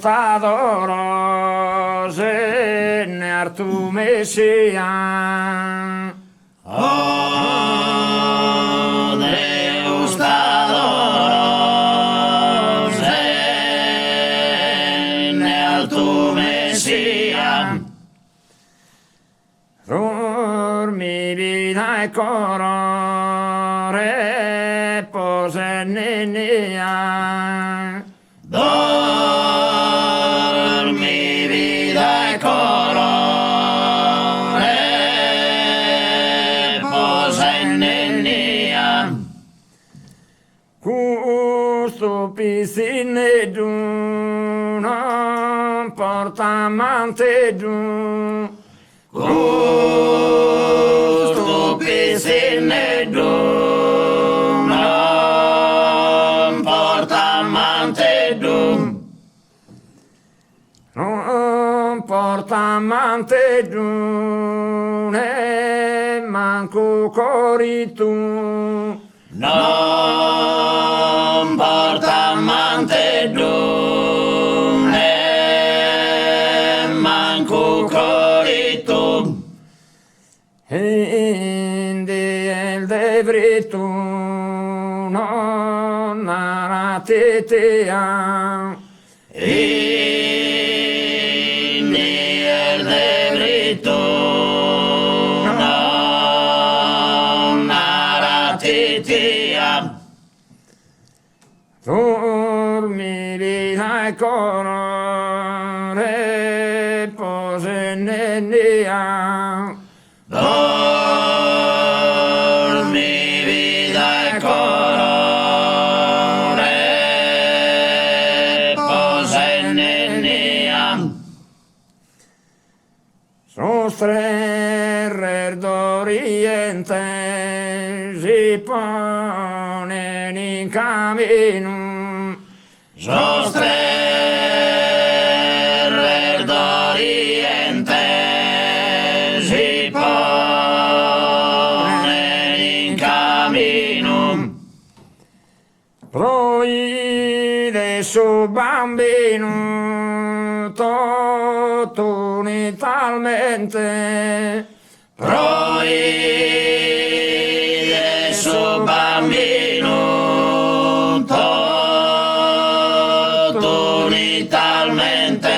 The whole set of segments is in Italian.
stato rose ne artu messia. Oh, Deus rose nel tuo Messia. Dormi vita e corore pose nenia. Dormi vita e colore, posa nenia. Questo piscine giù, non porta amante giù. Questo piscine giù, non porta amante giù. Non porta amante giù, ne manco cori tu. Non porta amante giù, ne manco cori tu. Indi el devri tu, non arate te a. Inni el devrito non aratitia. Dormi vita e corore pose nenia. Dormi vita e colore, pose nenia. Sostrerer d'Oriente si pone in cammino. Sosterrer d'Oriente si pone in cammino. Proide su bambino tutto unitalmente. Proide su bambino tutto unitalmente.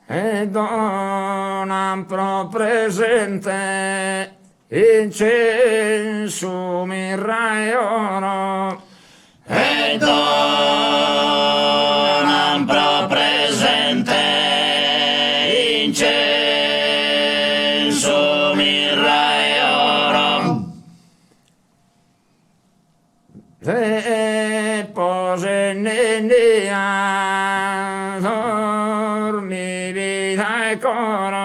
E donam pro presente incenso mirra e oro. E donam pro presente incenso, mirra e oro. E pose nenia dormi vita e coro.